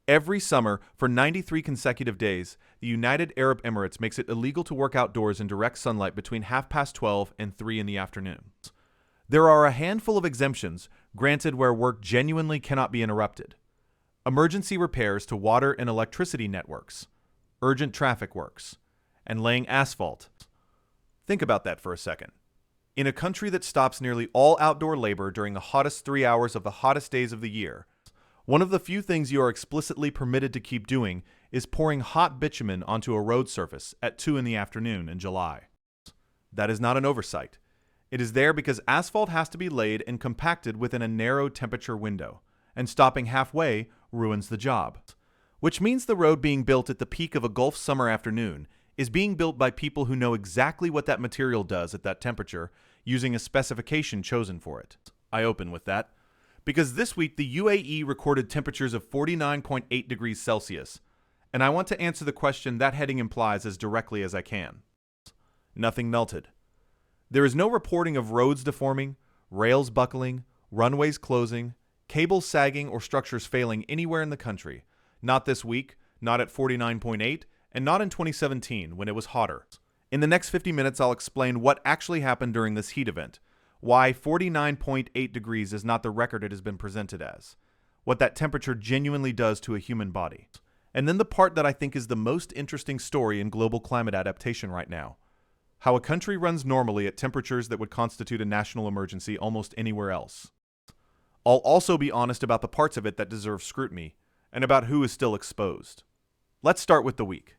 Every summer, for 93 consecutive days, the United Arab Emirates makes it illegal to work outdoors in direct sunlight between 12:30 and 3 in the afternoon. There are a handful of exemptions granted where work genuinely cannot be interrupted. Emergency repairs to water and electricity networks, urgent traffic works, and laying asphalt. Think about that for a second. In a country that stops nearly all outdoor labor during the hottest 3 hours of the hottest days of the year, one of the few things you are explicitly permitted to keep doing is pouring hot bitumen onto a road surface at 2 in the afternoon in July. That is not an oversight. It is there because asphalt has to be laid and compacted within a narrow temperature window, and stopping halfway ruins the job. Which means the road being built at the peak of a Gulf summer afternoon is being built by people who know exactly what that material does at that temperature using a specification chosen for it. I open with that because this week the UAE recorded temperatures of 49.8 degrees Celsius, and I want to answer the question that heading implies as directly as I can. Nothing melted. There is no reporting of roads deforming, rails buckling, runways closing, cables sagging, or structures failing anywhere in the country. Not this week, not at 49.8, and not in 2017 when it was hotter. In the next 50 minutes, I'll explain what actually happened during this heat event, why 49.8 degrees is not the record it has been presented as, what that temperature genuinely does to a human body, and then the part that I think is the most interesting story in global climate adaptation right now, how a country runs normally at temperatures that would constitute a national emergency almost anywhere else. I'll also be honest about the parts of it that deserve scrutiny, and about who is still exposed. Let's start with the week.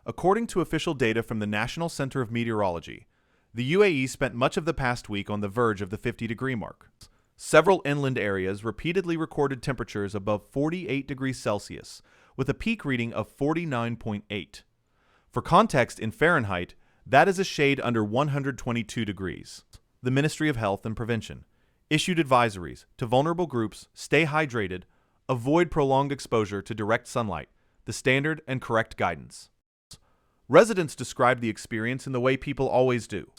According to official data from the National Center of Meteorology, the UAE spent much of the past week on the verge of the 50-degree mark. Several inland areas repeatedly recorded temperatures above 48 degrees Celsius, with a peak reading of 49.8. For context, in Fahrenheit, that is a shade under 122 degrees. The Ministry of Health and Prevention issued advisories to vulnerable groups: stay hydrated, avoid prolonged exposure to direct sunlight, the standard and correct guidance. Residents described the experience in the way people always do.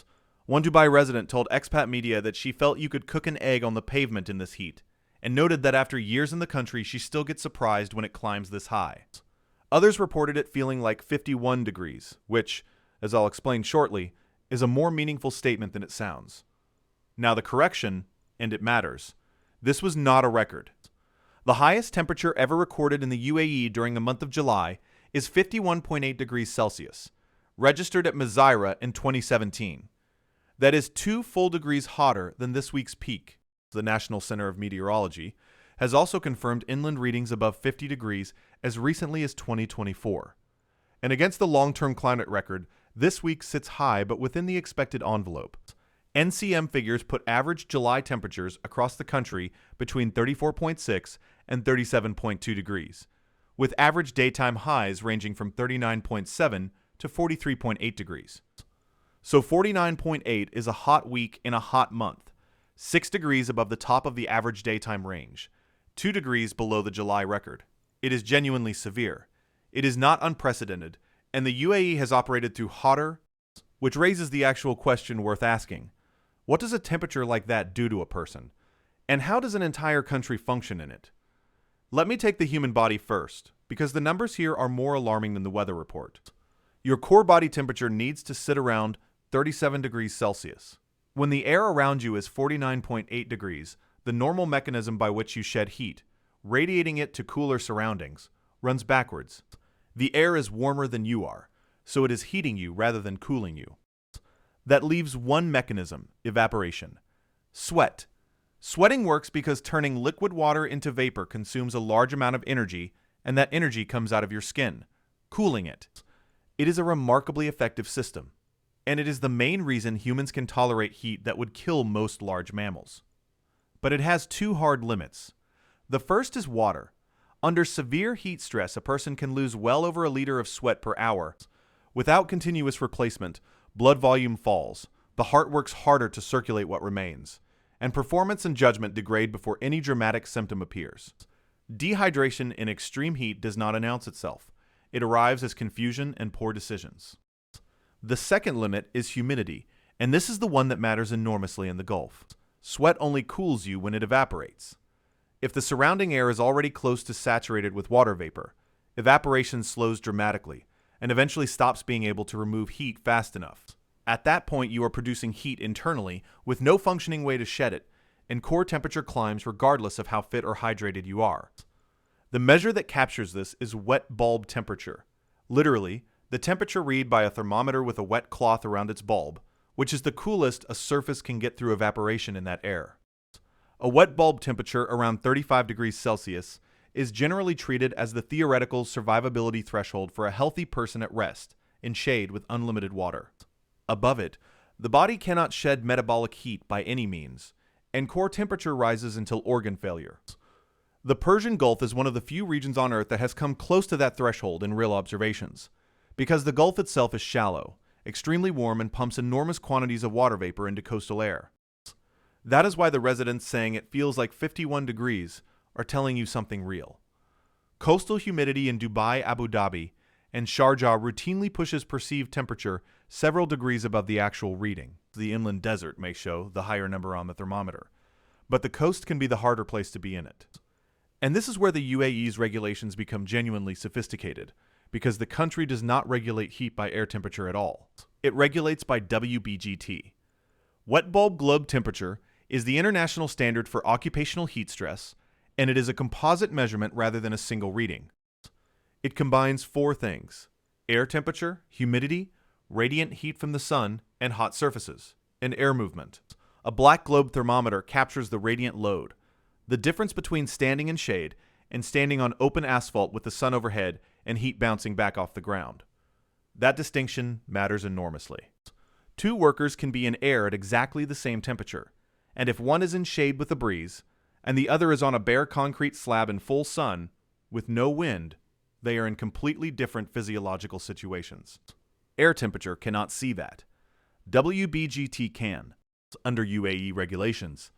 One Dubai resident told expat media that she felt you could cook an egg on the pavement in this heat, and noted that after years in the country, she still gets surprised when it climbs this high. Others reported it feeling like 51 degrees, which, as I'll explain shortly, is a more meaningful statement than it sounds. Now the correction, and it matters, this was not a record. The highest temperature ever recorded in the UAE during the month of July is 51.8 degrees Celsius, registered at Mazaira in 2017. That is 2 full degrees hotter than this week's peak. The National Center of Meteorology has also confirmed inland readings above 50 degrees as recently as 2024. And against the long-term climate record, this week sits high but within the expected envelope. NCM figures put average July temperatures across the country between 34.6 and 37.2 degrees, with average daytime highs ranging from 39.7 to 43.8 degrees. So 49.8 is a hot week in a hot month, 6 degrees above the top of the average daytime range, 2 degrees below the July record. It is genuinely severe. It is not unprecedented, and the UAE has operated through hotter, which raises the actual question worth asking. What does a temperature like that do to a person? And how does an entire country function in it? Let me take the human body first, because the numbers here are more alarming than the weather report. Your core body temperature needs to sit around 37 degrees Celsius. When the air around you is 49.8 degrees, the normal mechanism by which you shed heat, radiating it to cooler surroundings, runs backwards. The air is warmer than you are, so it is heating you rather than cooling you. That leaves one mechanism: evaporation. Sweat. Sweating works because turning liquid water into vapor consumes a large amount of energy, and that energy comes out of your skin, cooling it. It is a remarkably effective system, and it is the main reason humans can tolerate heat that would kill most large mammals. But it has 2 hard limits. The first is water. Under severe heat stress, a person can lose well over a liter of sweat per hour. Without continuous replacement, blood volume falls, the heart works harder to circulate what remains, and performance and judgment degrade before any dramatic symptom appears. Dehydration in extreme heat does not announce itself. It arrives as confusion and poor decisions. The second limit is humidity, and this is the one that matters enormously in the Gulf. Sweat only cools you when it evaporates. If the surrounding air is already close to saturated with water vapor, evaporation slows dramatically and eventually stops being able to remove heat fast enough. At that point, you are producing heat internally with no functioning way to shed it, and core temperature climbs regardless of how fit or hydrated you are. The measure that captures this is wet bulb temperature. Literally, the temperature read by a thermometer with a wet cloth around its bulb, which is the coolest a surface can get through evaporation in that air. A wet bulb temperature around 35 degrees Celsius is generally treated as the theoretical survivability threshold for a healthy person at rest, in shade with unlimited water. Above it, the body cannot shed metabolic heat by any means, and core temperature rises until organ failure. The Persian Gulf is one of the few regions on Earth that has come close to that threshold in real observations, because the Gulf itself is shallow, extremely warm, and pumps enormous quantities of water vapor into coastal air. That is why the residents saying it feels like 51 degrees are telling you something real. Coastal humidity in Dubai, Abu Dhabi, and Sharjah routinely pushes perceived temperature several degrees above the actual reading. The inland desert may show the higher number on the thermometer, but the coast can be the harder place to be in it. And this is where the UAE's regulations become genuinely sophisticated, because the country does not regulate heat by air temperature at all. It regulates by WBGT. Wet bulb globe temperature is the international standard for occupational heat stress, and it is a composite measurement rather than a single reading. It combines four things: air temperature, humidity, radiant heat from the sun, and hot surfaces, and air movement. A black globe thermometer captures the radiant load, the difference between standing in shade and standing on open asphalt with the sun overhead and heat bouncing back off the ground. That distinction matters enormously. Two workers can be in air at exactly the same temperature, and if one is in shade with a breeze, and the other is on a bare concrete slab in full sun, with no wind, they are in completely different physiological situations. Air temperature cannot see that. WBGT can, under UAE regulations.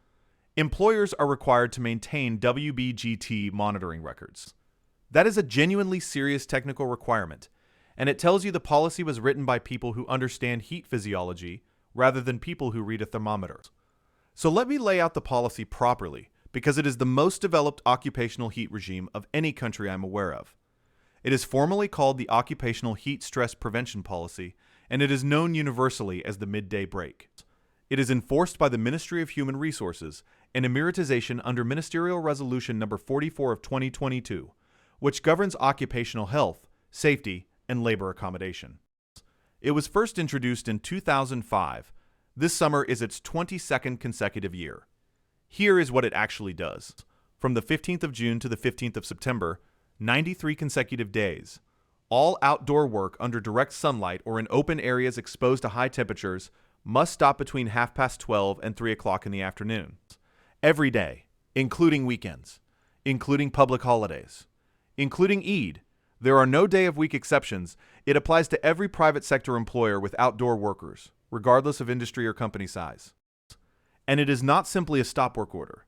Employers are required to maintain WBGT monitoring records. That is a genuinely serious technical requirement, and it tells you the policy was written by people who understand heat physiology rather than people who read a thermometer. So let me lay out the policy properly, because it is the most developed occupational heat regime of any country I'm aware of. It is formally called the Occupational Heat Stress Prevention Policy, and it is known universally as the midday break. It is enforced by the Ministry of Human Resources and Emiratization under Ministerial Resolution No. 44 of 2022, which governs occupational health, safety, and labor accommodation. It was first introduced in 2005. This summer is its 22nd consecutive year. Here is what it actually does. From the 15th of June to the 15th of September, 93 consecutive days. All outdoor work under direct sunlight or in open areas exposed to high temperatures must stop between 12:30 and 3 o'clock in the afternoon. Every day, including weekends, including public holidays, including Eid. There are no day-of-week exceptions. It applies to every private sector employer with outdoor workers, regardless of industry or company size. And it is not simply a stop work order.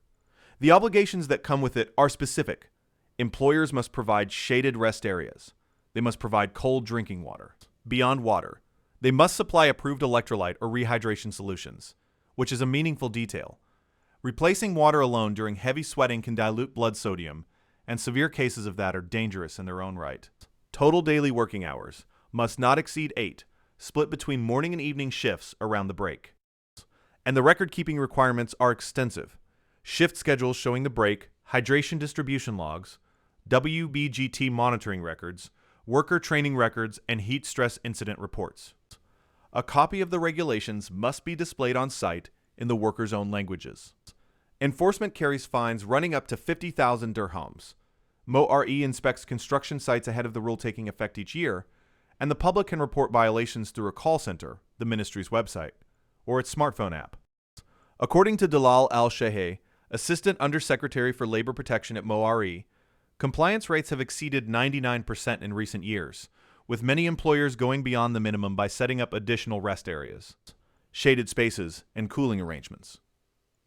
The obligations that come with it are specific. Employers must provide shaded rest areas. They must provide cold drinking water. Beyond water, they must supply approved electrolyte or rehydration solutions, which is a meaningful detail. Replacing water alone during heavy sweating can dilute blood sodium, and severe cases of that are dangerous in their own right. Total daily working hours must not exceed 8, split between morning and evening shifts around the break. And the record-keeping requirements are extensive. Shift schedules showing the break, hydration distribution logs, WBGT monitoring records, worker training records, and heat stress incident reports. A copy of the regulations must be displayed on site in the workers' own languages. Enforcement carries fines running up to 50,000 dirhams. MoRE inspects construction sites ahead of the rule taking effect each year, and the public can report violations through a call center, the ministry's website, or its smartphone app. According to Dalal Al-Sheikh, Assistant Undersecretary for Labor Protection at MoRE, compliance rates have exceeded 99% in recent years, with many employers going beyond the minimum by setting up additional rest areas, shaded spaces, and cooling arrangements.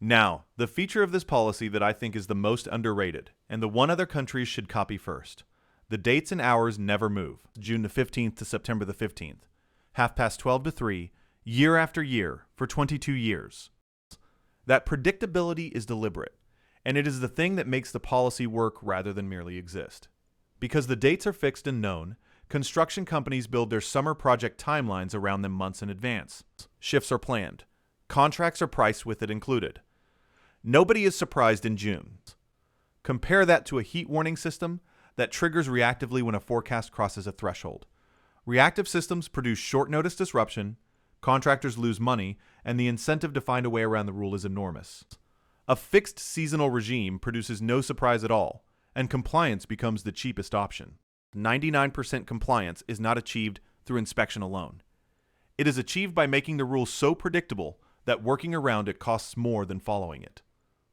Now, the feature of this policy that I think is the most underrated, and the one other countries should copy first. The dates and hours never move, June the 15th to September the 15th, 12:30 to 3, year after year, for 22 years. That predictability is deliberate, and it is the thing that makes the policy work rather than merely exist. Because the dates are fixed and known, construction companies build their summer project timelines around them months in advance. Shifts are planned. Contracts are priced with it included. Nobody is surprised in June. Compare that to a heat warning system that triggers reactively when a forecast crosses a threshold. Reactive systems produce short-notice disruption, contractors lose money, and the incentive to find a way around the rule is enormous. A fixed seasonal regime produces no surprise at all, and compliance becomes the cheapest option. 99% compliance is not achieved through inspection alone. It is achieved by making the rule so predictable that working around it costs more than following it.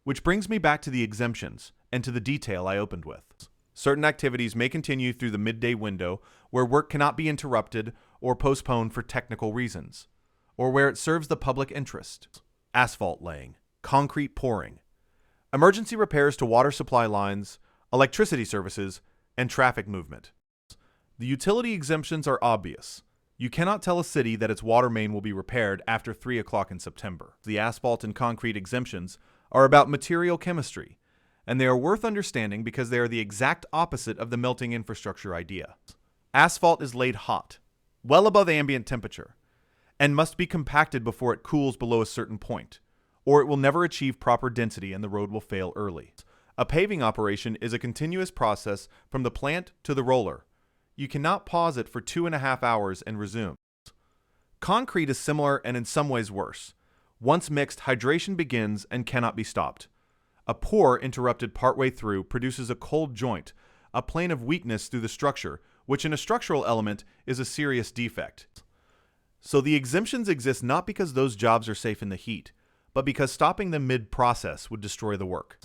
Which brings me back to the exemptions and to the detail I opened with. Certain activities may continue through the midday window where work cannot be interrupted or postponed for technical reasons, or where it serves the public interest. Asphalt laying, concrete pouring, emergency repairs to water supply lines, electricity services, and traffic movement. The utility exemptions are obvious. You cannot tell a city that its water main will be repaired after 3 o'clock in September. The asphalt and concrete exemptions are about material chemistry, and they are worth understanding because they are the exact opposite of the melting infrastructure idea. Asphalt is laid hot, well above ambient temperature, and must be compacted before it cools below a certain point, or it will never achieve proper density and the road will fail early. A paving operation is a continuous process from the plant to the roller. You cannot pause it for 2.5 hours and resume. Concrete is similar and in some ways worse. Once mixed, hydration begins and cannot be stopped. A pour interrupted partway through produces a cold joint, a plane of weakness through the structure, which in a structural element is a serious defect. So the exemptions exist not because those jobs are safe in the heat, but because stopping them mid-process would destroy the work.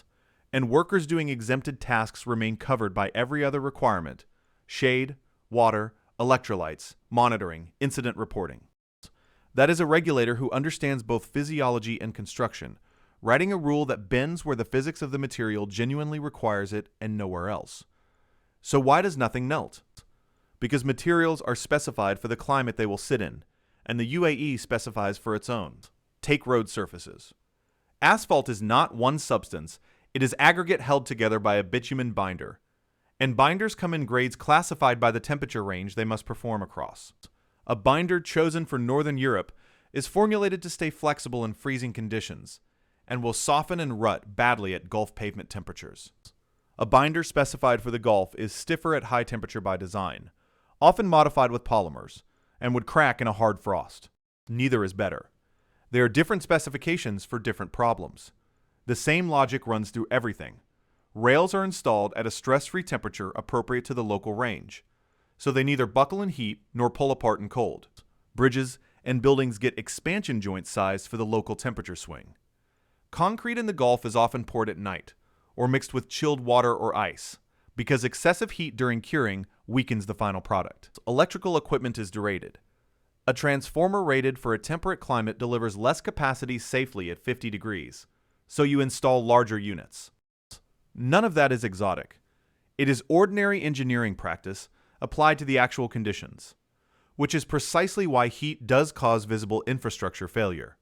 And workers doing exempted tasks remain covered by every other requirement: shade, water, electrolytes, monitoring, incident reporting. That is a regulator who understands both physiology and construction, writing a rule that bends where the physics of the material genuinely requires it and nowhere else. So why does nothing melt? Because materials are specified for the climate they will sit in, and the UAE specifies for its own. Take road surfaces. Asphalt is not one substance, it is aggregate held together by a bitumen binder, and binders come in grades classified by the temperature range they must perform across. A binder chosen for Northern Europe is formulated to stay flexible in freezing conditions, and will soften and rut badly at Gulf pavement temperatures. A binder specified for the Gulf is stiffer at high temperature by design, often modified with polymers, and would crack in a hard frost. Neither is better. There are different specifications for different problems. The same logic runs through everything. Rails are installed at a stress-free temperature appropriate to the local range, so they neither buckle in heat nor pull apart in cold. Bridges and buildings get expansion joint sized for the local temperature swing. Concrete in the Gulf is often poured at night, or mixed with chilled water or ice, because excessive heat during curing weakens the final product. Electrical equipment is derated. A transformer rated for a temperate climate delivers less capacity safely at 50 degrees, so you install larger units. None of that is exotic. It is ordinary engineering practice applied to the actual conditions, which is precisely why heat does cause visible infrastructure failure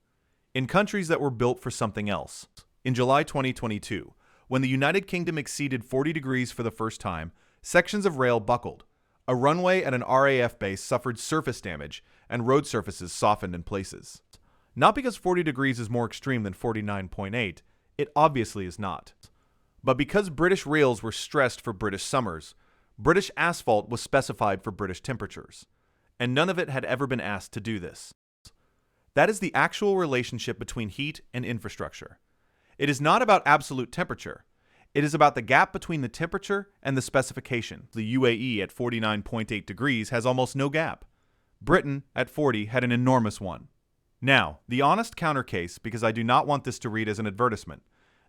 in countries that were built for something else. In July 2022, when the United Kingdom exceeded 40 degrees for the first time, sections of rail buckled. A runway at an RAF base suffered surface damage, and road surfaces softened in places. Not because 40 degrees is more extreme than 49.8, it obviously is not. But because British rails were stressed for British summers, British asphalt was specified for British temperatures, and none of it had ever been asked to do this. That is the actual relationship between heat and infrastructure. It is not about absolute temperature. It is about the gap between the temperature and the specification. The UAE at 49.8 degrees has almost no gap. Britain at 40 had an enormous one. Now, the honest counter case, because I do not want this to read as an advertisement.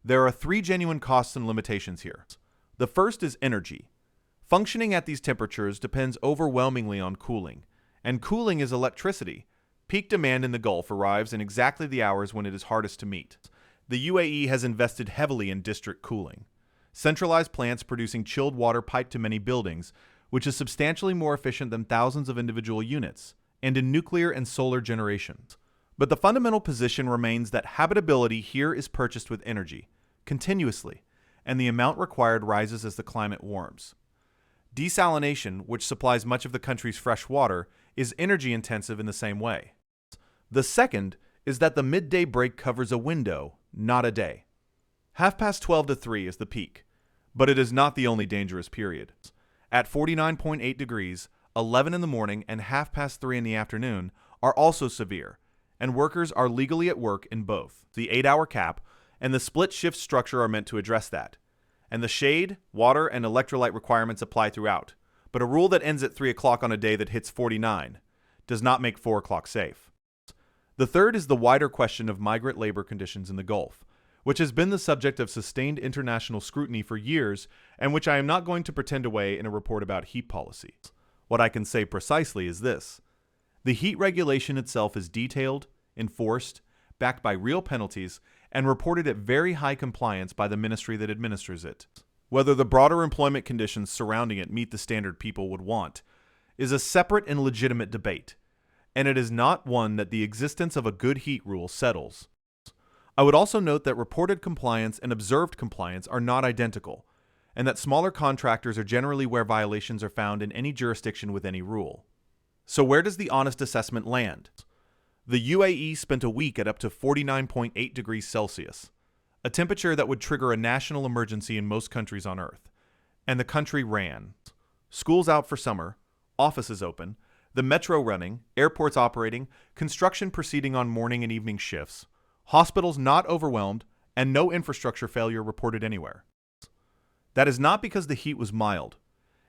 There are 3 genuine costs and limitations here. The first is energy. Functioning at these temperatures depends overwhelmingly on cooling, and cooling is electricity. Peak demand in the Gulf arrives in exactly the hours when it is hardest to meet. The UAE has invested heavily in district cooling, centralized plants producing chilled water piped to many buildings, which is substantially more efficient than thousands of individual units, and in nuclear and solar generations. But the fundamental position remains that habitability here is purchased with energy, continuously, and the amount required rises as the climate warms. Desalination, which supplies much of the country's fresh water, is energy intensive in the same way. The second is that the midday break covers a window, not a day. 12:30 to 3 is the peak, but it is not the only dangerous period. At 49.8 degrees, 11 in the morning and 3:30 in the afternoon are also severe, and workers are legally at work in both. The 8-hour cap and the split shift structure are meant to address that. And the shade, water, and electrolyte requirements apply throughout. But a rule that ends at 3 o'clock on a day that hits 49 does not make 4 o'clock safe. The third is the wider question of migrant labor conditions in the Gulf, which has been the subject of sustained international scrutiny for years and which I am not going to pretend away in a report about heat policy. What I can say precisely is this. The heat regulation itself is detailed, enforced, backed by real penalties, and reported at very high compliance by the ministry that administers it. Whether the broader employment conditions surrounding it meet the standard people would want is a separate and legitimate debate, and it is not one that the existence of a good heat rule settles. I would also note that reported compliance and observed compliance are not identical, and that smaller contractors are generally where violations are found in any jurisdiction with any rule. So where does the honest assessment land? The UAE spent a week at up to 49.8 degrees Celsius, a temperature that would trigger a national emergency in most countries on Earth. And the country ran. Schools out for summer, offices open, the metro running, airports operating, construction proceeding on morning and evening shifts, hospitals not overwhelmed, and no infrastructure failure reported anywhere. That is not because the heat was mild.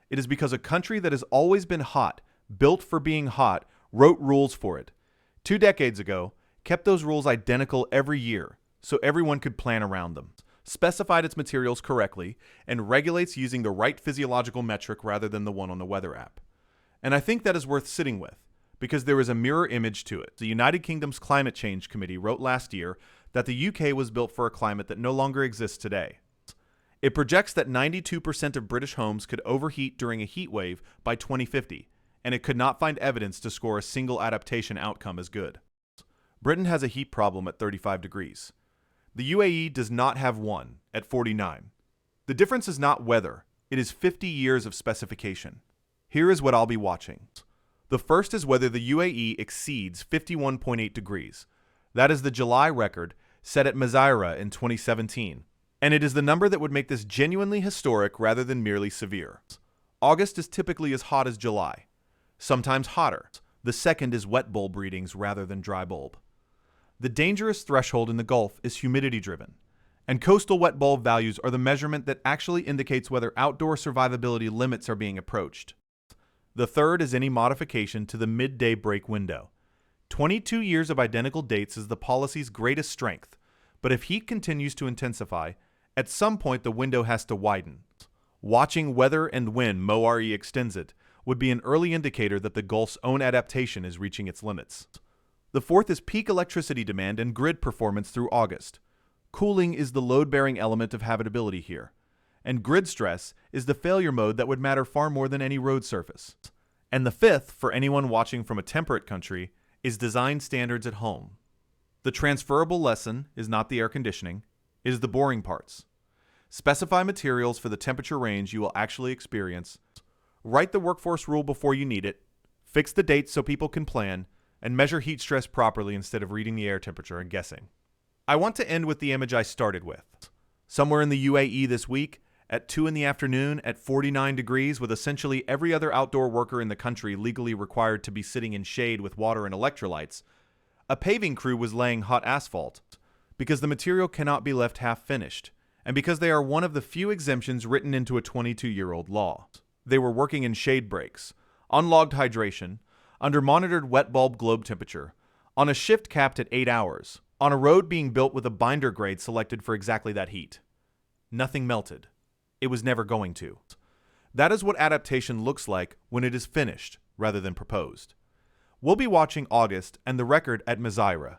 It is because a country that has always been hot, built for being hot, wrote rules for it. 2 decades ago, kept those rules identical every year so everyone could plan around them, specified its materials correctly, and regulates using the right physiological metric rather than the one on the weather app. And I think that is worth sitting with, because there is a mirror image to it. The United Kingdom's Climate Change Committee wrote last year that the UK was built for a climate that no longer exists today. It projects that 92% of British homes could overheat during a heat wave by 2050, and it could not find evidence to score a single adaptation outcome as good. Britain has a heat problem at 35 degrees. The UAE does not have one at 49. The difference is not weather, it is 50 years of specification. Here is what I'll be watching. The first is whether the UAE exceeds 51.8 degrees. That is the July record set at Mazaira in 2017, and it is the number that would make this genuinely historic rather than merely severe. August is typically as hot as July, sometimes hotter. The second is wet bulb readings rather than dry bulb. The dangerous threshold in the Gulf is humidity-driven, and coastal wet bulb values are the measurement that actually indicates whether outdoor survivability limits are being approached. The third is any modification to the midday break window. 22 years of identical dates is the policy's greatest strength, but if heat continues to intensify, at some point the window has to widen. Watching weather and when MORE extends it would be an early indicator that the Gulf's own adaptation is reaching its limits. The fourth is peak electricity demand and grid performance through August. Cooling is the load-bearing element of habitability here, and grid stress is the failure mode that would matter far more than any road surface. And the fifth, for anyone watching from a temperate country, is design standards at home. The transferable lesson is not the air conditioning, it is the boring parts. Specify materials for the temperature range you will actually experience, write the workforce rule before you need it, fix the dates so people can plan, and measure heat stress properly instead of reading the air temperature and guessing. I want to end with the image I started with. Somewhere in the UAE this week, at 2 in the afternoon at 49 degrees with essentially every other outdoor worker in the country legally required to be sitting in shade with water and electrolytes, a paving crew was laying hot asphalt because the material cannot be left half finished, and because they are one of the few exemptions written into a 22-year-old law. They were working in shade breaks, on logged hydration, under monitored wet bulb globe temperature, on a shift capped at 8 hours, on a road being built with a binder grade selected for exactly that heat. Nothing melted. It was never going to. That is what adaptation looks like when it is finished rather than proposed. We'll be watching August and the record at Mazaira.